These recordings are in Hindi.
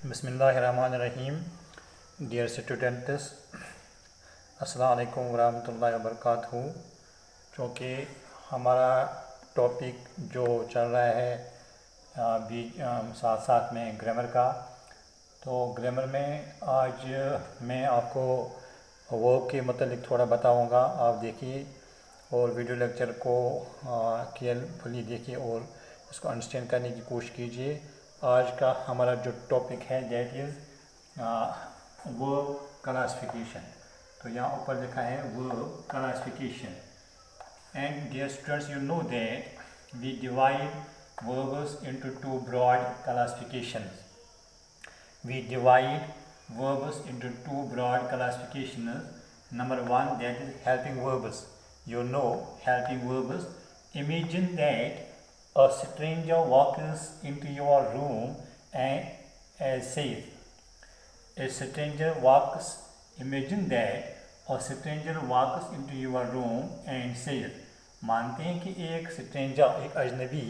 बिस्मिल्लाहिर्रहमानिर्रहीम। डियर स्टूडेंट्स, अस्सलाम वालेकुम वरहमतुल्लाहि वबरकातुहू। चूँकि हमारा टॉपिक जो चल रहा है साथ साथ में ग्रामर का, तो ग्रामर में आज मैं आपको वर्ब के मतलब थोड़ा बताऊंगा। आप देखिए और वीडियो लेक्चर को केयरफुली देखिए और इसको अंडरस्टैंड करने की कोशिश कीजिए। आज का हमारा जो टॉपिक है दैट इज़ वर्ब क्लासिफिकेशन। तो यहाँ ऊपर लिखा है verb classification. And dear students, you know that we divide verbs into two broad classifications. We divide verbs into two broad classifications. Number one, that is helping verbs. You know helping verbs. Imagine that a stranger walks into your room and says, a stranger walks. Imagine that a stranger walks into your room and says. मानते हैं कि एक स्ट्रेंजर, एक अजनबी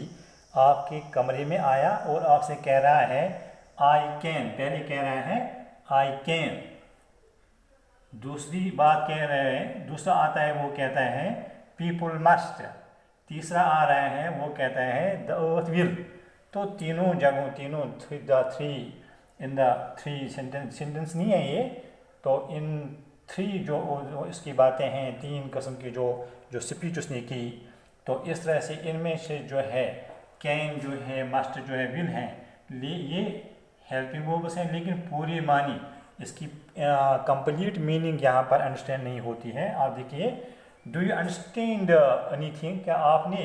आपके कमरे में आया और आपसे कह रहा है आई कैन। पहले कह रहा है आई कैन, दूसरी बात कह रहे हैं, दूसरा आता है वो कहता है पीपुल मस्ट, तीसरा आ रहा है वो कहता है द अर्थ विल। तो तीनों जगहों इन द थ्री सेंटेंस नहीं है ये, तो इन थ्री जो इसकी बातें हैं, तीन किस्म की जो स्पीच उसने की, तो इस तरह से इनमें से जो है कैन जो है, मस्ट जो है, विल है, ये हेल्पिंग वर्ब्स हैं, लेकिन पूरी मानी इसकी कंप्लीट मीनिंग यहाँ पर अंडरस्टैंड नहीं होती है। आप देखिए, डू यू अंडरस्टैंड एनीथिंग? क्या आपने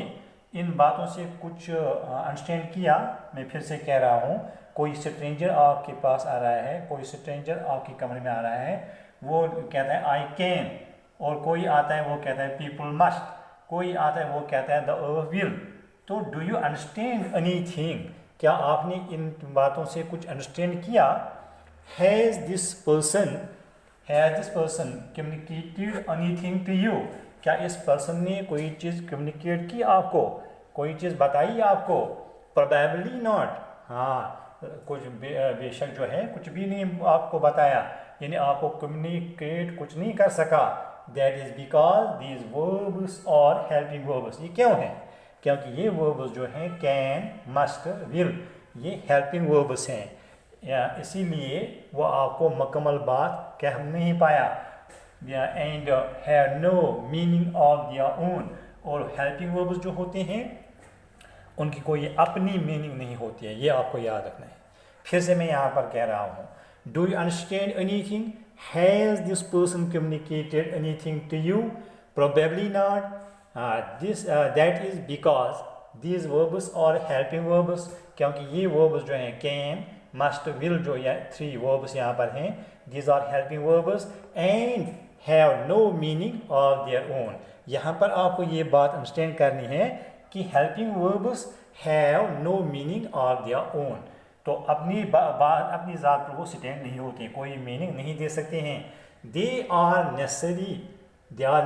इन बातों से कुछ अंडरस्टैंड किया? मैं फिर से कह रहा हूँ, कोई स्ट्रेंजर आपके पास आ रहा है, कोई स्ट्रेंजर आपके कमरे में आ रहा है, वो कहता है आई कैन, और कोई आता है वो कहता है पीपल मस्ट, कोई आता है वो कहता है द अर्थ विल। तो डू यू अंडरस्टैंड एनीथिंग? क्या आपने इन बातों से कुछ अंडरस्टैंड किया? Has this person communicated anything to you? क्या इस पर्सन ने कोई चीज़ कम्युनिकेट की आपको, कोई चीज़ बताई आपको? प्रोबेबली नॉट, हाँ, कुछ बेशक जो है कुछ भी नहीं आपको बताया, यानी आपको कम्युनिकेट कुछ नहीं कर सका। That is because these verbs और हेल्पिंग वर्ब्स। ये क्यों है? क्योंकि ये वर्ब्स जो हैं कैन, मस्ट, विल, ये हेल्पिंग वर्ब्स हैं, इसीलिए वो आपको मुकम्मल बात कह नहीं पाया। And have no meaning of their own. और हेल्पिंग वर्ब्स जो होते हैं उनकी कोई अपनी मीनिंग नहीं होती है, ये आपको याद रखना है। फिर से मैं यहाँ पर कह रहा हूँ, do you understand anything? Has this person communicated anything to you? Probably not. That is because these verbs और हेल्पिंग वर्ब्स, क्योंकि ये वर्ब्स जो हैं कैन, मस्ट, विल, जो या थ्री वर्ब्स यहाँ पर हैं, these are helping verbs and have no meaning of their own. यहाँ पर आपको ये बात अंडरस्टैंड करनी है कि helping verbs have no meaning of their own. तो अपनी बात, अपनी ज़ात पर वो स्टैंड नहीं होते, कोई मीनिंग नहीं दे सकते हैं। They are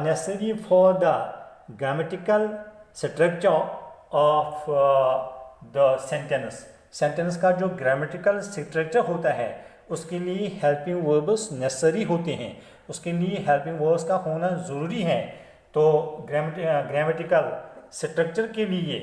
necessary for the grammatical structure of the sentence का जो ग्रामेटिकल स्ट्रक्चर होता है उसके लिए हेल्पिंग वर्ब्स नेसेसरी होते हैं, उसके लिए हेल्पिंग वर्ब्स का होना ज़रूरी है। तो ग्रामेटिकल स्ट्रक्चर के लिए,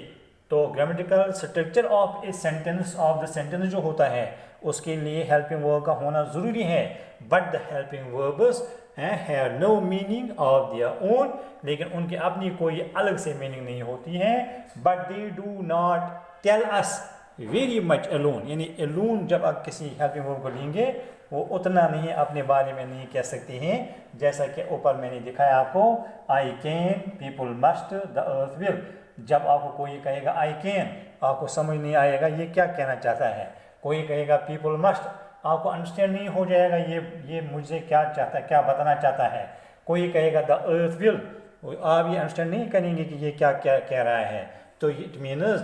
तो grammatical structure of a sentence, of the sentence जो होता है उसके लिए हेल्पिंग वर्ब का होना ज़रूरी है। But the helping verbs have no meaning of their own, लेकिन उनकी अपनी कोई अलग से मीनिंग नहीं होती है। But they do not tell us very much alone, यानी अलोन जब आप किसी हेल्पिंग वर्ब को लेंगे वो उतना नहीं अपने बारे में नहीं कह सकते हैं, जैसा कि ऊपर मैंने दिखाया आपको, I can, people must, the earth will. जब आपको कोई कहेगा आई कैन, आपको समझ नहीं आएगा ये क्या कहना चाहता है। कोई कहेगा पीपल मस्ट, आपको अंडरस्टैंड नहीं हो जाएगा ये मुझे क्या चाहता है, क्या बताना चाहता है। कोई कहेगा द अर्थ विल, आप ये अंडरस्टैंड नहीं करेंगे कि ये क्या क्या कह रहा है। तो इट मीन्स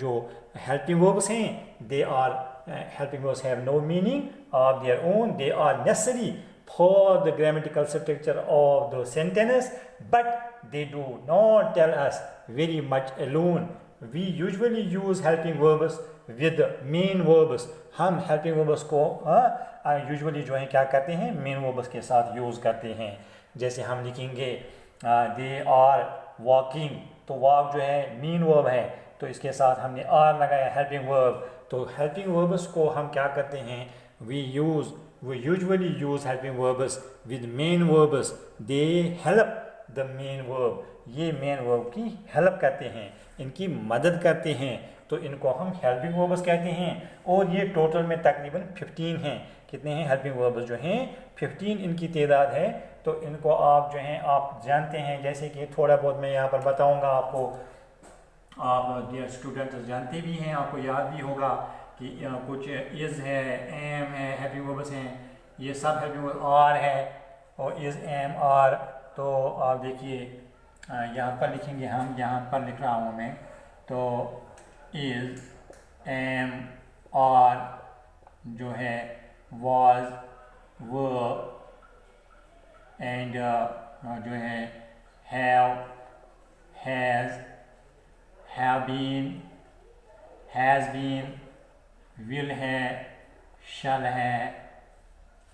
जो हेल्पिंग वर्ब्स हैं, they are helping verbs have no meaning of their own, they are necessary for the grammatical structure of the sentence, but they do not tell us very much alone. We usually use helping verbs with main verbs. हम हेल्पिंग वर्ब्स को यूजुअली जो है क्या करते हैं, मेन वर्ब्स के साथ यूज़ करते हैं। जैसे हम लिखेंगे दे आर वॉकिंग, तो वॉक जो है मेन वर्ब है, तो इसके साथ हमने आर लगाया हेल्पिंग वर्ब। तो हेल्पिंग वर्ब्स को हम क्या करते हैं, we usually use helping verbs with main verbs. They help the main verb, ये मेन वर्ब की हेल्प करते हैं, इनकी मदद करते हैं, तो इनको हम हेल्पिंग वर्ब्स कहते हैं। और ये टोटल में तकरीबन 15 हैं। कितने हैं हेल्पिंग वर्ब्स जो हैं, 15 इनकी तादाद है। तो इनको आप जो हैं आप जानते हैं, जैसे कि थोड़ा बहुत मैं यहाँ पर बताऊँगा आपको, आप डियर स्टूडेंट्स जानते भी हैं, आपको याद भी होगा कि कुछ इज़ है, एम है, हेल्पिंग वर्ब्स हैं, ये सब हेल्पिंग वर्ब, आर है और इज़ एम आर। तो आप देखिए यहाँ पर लिखेंगे, हम यहाँ पर लिख रहा हूँ मैं, तो इज़ एम आर जो है वाज वर एंड जो है have has have been, has been, will है, shall है,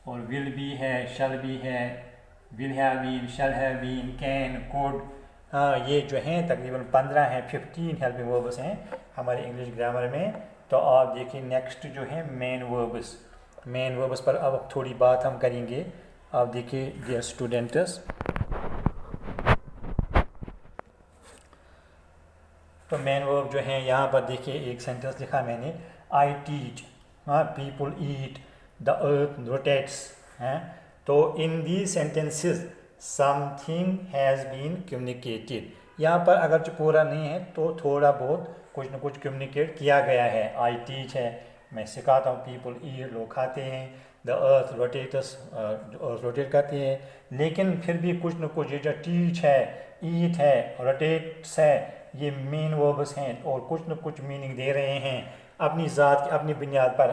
और will be है, shall be है, will have been, shall have been, can, could। ये जो हैं तकरीबन 15 हैं, 15 हेल्पिंग वर्ब्स हैं हमारे इंग्लिश ग्रामर में। तो आप देखिए नेक्स्ट जो है मेन वर्ब्स, मेन वर्ब्स पर अब थोड़ी बात हम करेंगे। आप देखिए डियर स्टूडेंट्स, तो मेन वर्ब जो है यहाँ पर देखिए एक सेंटेंस लिखा मैंने, I teach, people eat, the earth rotates हैं। तो in the sentences something has been communicated. यहाँ पर अगर जो पूरा नहीं है तो थोड़ा बहुत कुछ न कुछ कम्युनिकेट किया गया है। आई टीच है, मैं सिखाता हूँ, पीपल ईट, लोग खाते हैं, the earth rotates, earth rotate करती है। लेकिन फिर भी कुछ न कुछ, ये जो टीच है, ईट है, रोटेट्स है, ये मेन वर्ब्स हैं और कुछ न कुछ मीनिंग दे रहे हैं अपनी ज़ात, अपनी बुनियाद पर,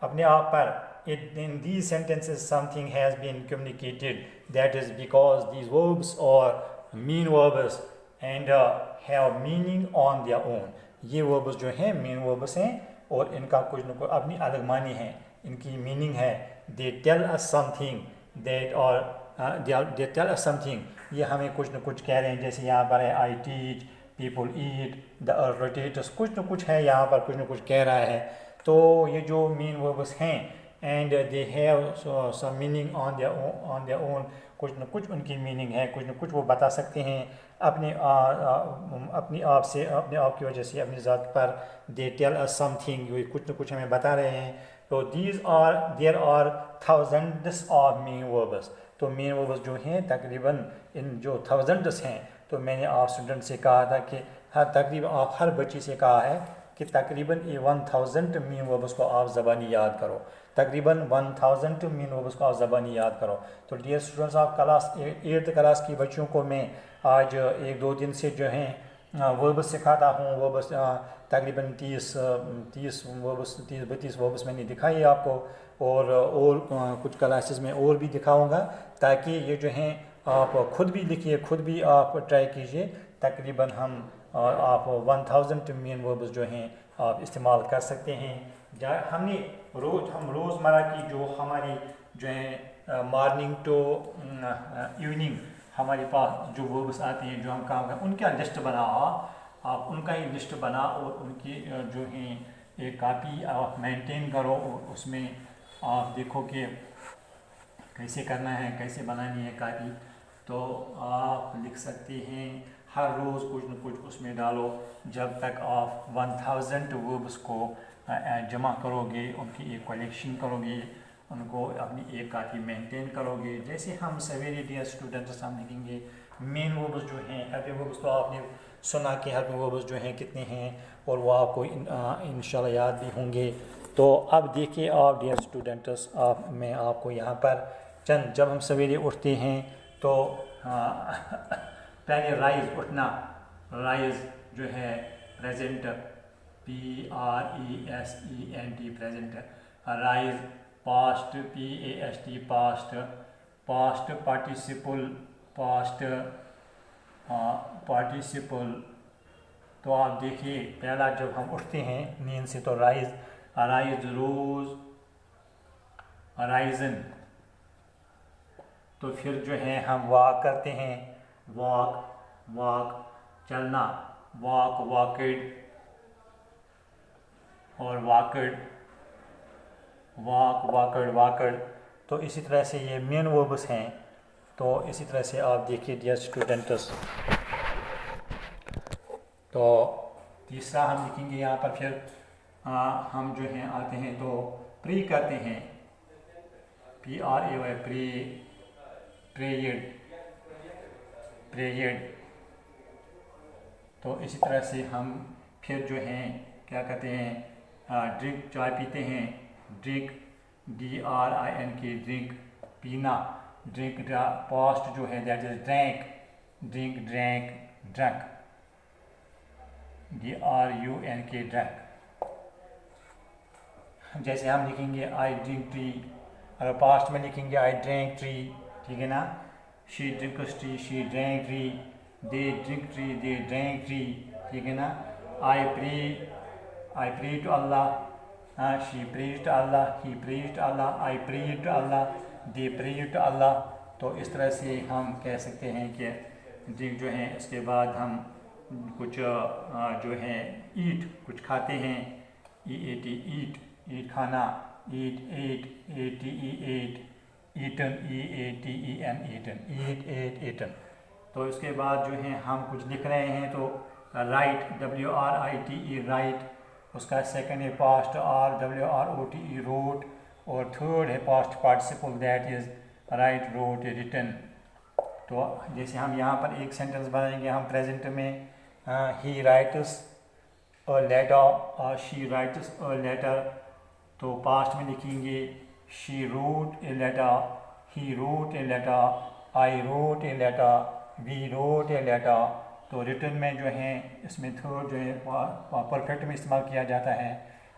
अपने आप पर। in these sentences something has been communicated, that is because these verbs are mean verbs and have meaning on their own। ये verbs जो हैं mean verbs हैं और इनका कुछ न कुछ अपनी अलग मानी है, इनकी मीनिंग है। they tell us something that or they tell us something, ये हमें कुछ न कुछ कह रहे हैं। जैसे यहाँ पर है आई teach, people eat, the earth rotates, कुछ न कुछ है यहाँ पर, कुछ न कुछ कह रहा है। तो ये जो मेन वर्ब्स हैं and they have some meaning on their own, कुछ न कुछ उनकी मीनिंग है, कुछ न कुछ वो बता सकते हैं अपने आप से, अपने आप की वजह से, अपनी ज़ात पर। दे टेल अस समथिंग, ये कुछ न कुछ हमें बता रहे हैं। तो there are thousands of main verbs. तो मेन वर्ब्स जो हैं तकरीबन इन जो थाउजेंड्स हैं, तो मैंने आप स्टूडेंट से कहा था कि तकरीबन आप हर बच्ची से कहा है कि तकरीबन 1000 मेन वर्ब्स को आप ज़बानी याद करो, तकरीबन 1000 मेन वर्ब्स को आप ज़बानी याद करो। तो डियर स्टूडेंट्स, आप क्लास 8th क्लास की बच्चों को मैं आज 1-2 दिन से जो हैं वर्ब्स सिखाता हूँ। वर्ब्स तकरीबन 30 वर्ब्स, 30-32 वर्ब्स मैंने दिखाई आपको, और कुछ क्लासेस में और भी दिखाऊंगा, ताकि ये जो हैं आप खुद भी लिखिए, खुद भी आप ट्राई कीजिए। तकरीबन हम आप 1000 मेन वर्ब्स जो हैं आप इस्तेमाल कर सकते हैं। हम रोज़मर्रा की जो हमारी जो है मॉर्निंग टू इवनिंग हमारे पास जो वर्ब्स आते हैं, जो हम काम करें, उनका लिस्ट बना, आप उनका ही लिस्ट बना और उनकी जो हैं एक कापी आप मेंटेन करो, और उसमें आप देखो कि कैसे करना है, कैसे बनानी है कापी। तो आप लिख सकते हैं, हर रोज़ कुछ न कुछ उसमें डालो, जब तक आप 1000 वर्ब्स को जमा करोगे, उनकी एक कलेक्शन करोगे, उनको अपनी एक कापी मेंटेन करोगे। जैसे हम सवेरे डियर स्टूडेंट्स हम लिखेंगे मेन वर्ब्स जो हैं, हेल्पिंग वर्ब्स, तो आपने सुना कि हेल्पिंग वर्ब्स जो हैं कितने हैं, और वो आपको इंशाल्लाह याद भी होंगे। तो अब देखिए आप डियर स्टूडेंट्स, मैं आपको यहाँ पर चंद, जब हम सवेरे उठते हैं तो पहले राइज, उठना, राइज जो है present, PRESENT present, rise past, PAST past, past participle, past participle तो आप देखिए पहला जब हम उठते हैं नींद से तो राइज, राइज, रोज, राइजन। तो फिर जो है हम वॉक करते हैं, वॉक, वॉक, चलना, वॉक, वॉकेड, और वॉकेड, वॉक, वॉकेड, वॉकेड। तो इसी तरह से ये मेन वर्ब्स हैं। तो इसी तरह से आप देखिए डियर स्टूडेंट्स। तो तीसरा हम लिखेंगे यहाँ पर फिर हम जो हैं आते हैं तो प्री करते हैं, PRAY, प्री, प्रेयड, प्रेयड। तो इसी तरह से हम फिर जो हैं क्या कहते हैं, ड्रिंक, चाय पीते हैं, ड्रिंक, DRINK, ड्रिंक, पीना, ड्रिंक, पास्ट जो है that is drank, drink, drank, drunk, DRUNK, drunk. जैसे हम लिखेंगे आई ड्रिंक टी, अगर पास्ट में लिखेंगे आई ड्रैंक ट्री, ठीक है ना। She drinks tea, she drank tree, they drink tree, they drank tree, ठीक है ना। I pray to Allah, she prays to Allah, he prays to Allah, I pray to Allah, they pray to अल्लाह। तो इस तरह से हम कह सकते हैं कि ड्रिंक जो है, इसके बाद हम कुछ जो है ईट, कुछ खाते हैं, EAT, ईट, ईट खाना, ईट, ATE, ईटन, EATEN, ईटन, ईट, ईटन। तो इसके बाद जो है हम कुछ लिख रहे हैं तो राइट, WRITE, राइट। उसका सेकंड है पास्ट, RWROTE, रोट। और थर्ड है past participle that is write, wrote, written. तो जैसे हम यहाँ पर एक सेंटेंस बनाएंगे हम प्रेजेंट में, ही राइट्स अ लेटर और शी राइट्स अ लेटर। तो पास्ट में लिखेंगे she wrote a letter, he wrote a letter, I wrote a letter, we wrote a letter. तो रिटन में जो है इसमें थर्ड जो है परफेक्ट में इस्तेमाल किया जाता है।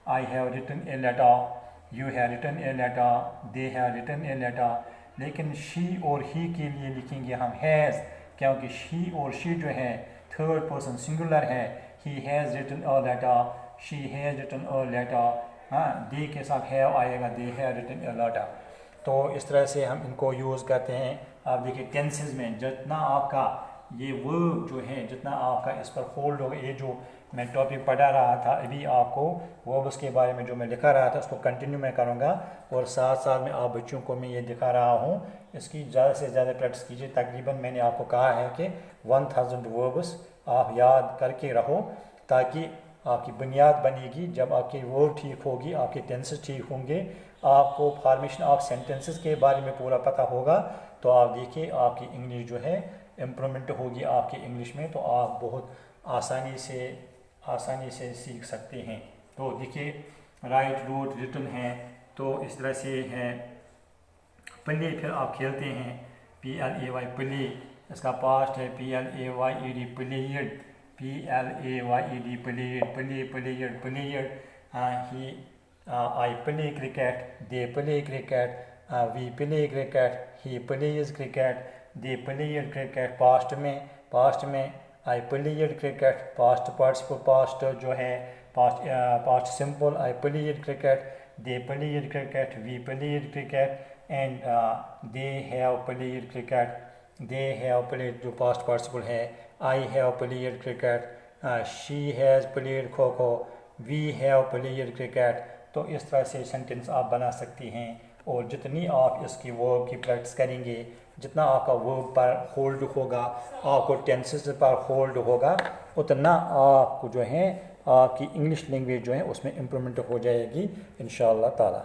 I have written a letter, you have written a letter, they have written a letter. लेकिन शी और ही के लिए लिखेंगे हम हैज़, क्योंकि शी और शी जो है थर्ड पर्सन सिंगुलर है। He has written a letter, she has written a letter. हाँ, दे के साथ हैव आएगा, they have written a letter. तो इस तरह से हम इनको यूज़ करते हैं। आप देखिए टेंसेस में जितना आपका ये वर्ब जो है, जितना आपका इस पर होल्ड होगा, ये जो मैं टॉपिक पढ़ा रहा था अभी आपको, वर्ब्स के बारे में जो मैं लिखा रहा था उसको कंटिन्यू मैं करूँगा। और साथ साथ में आप बच्चों को मैं ये दिखा रहा हूँ, इसकी ज़्यादा से ज़्यादा प्रैक्टिस कीजिए। तकरीबन मैंने आपको कहा है कि 1000 वर्ब्स आप याद करके रहो, ताकि आपकी बुनियाद बनेगी। जब आपकी वर्ब ठीक होगी, आपके टेंसेस ठीक होंगे, आपको फॉर्मेशन ऑफ सेंटेंसेस के बारे में पूरा पता होगा, तो आप देखिए आपकी इंग्लिश जो है इम्प्रूवमेंट होगी आपकी इंग्लिश में। तो आप बहुत आसानी से सीख सकते हैं। तो देखिए राइट, रोट, रिटन है। तो इस तरह से है प्ले, फिर आप खेलते हैं, PLAY, प्ले। इसका पास्ट है PLAYED, played, PLAYED, played, played, played. He, I play cricket, they play cricket, we play cricket, he plays cricket, they played cricket. Past में I played cricket, past participle, past जो है past simple, I played cricket, they played cricket, we played cricket, and they have played cricket, they have played जो पास्ट पार्टिसिपल है। I have played cricket, she has played kho kho, we have played cricket. तो इस तरह से सेंटेंस आप बना सकती हैं। और जितनी आप इसकी वर्ब की प्रैक्टिस करेंगे, जितना आपका वर्ब पर होल्ड होगा, आपको टेंसेस पर होल्ड होगा, उतना आपको जो है आपकी इंग्लिश लैंग्वेज जो है उसमें इम्प्रूवमेंट हो जाएगी इंशाअल्लाह ताला।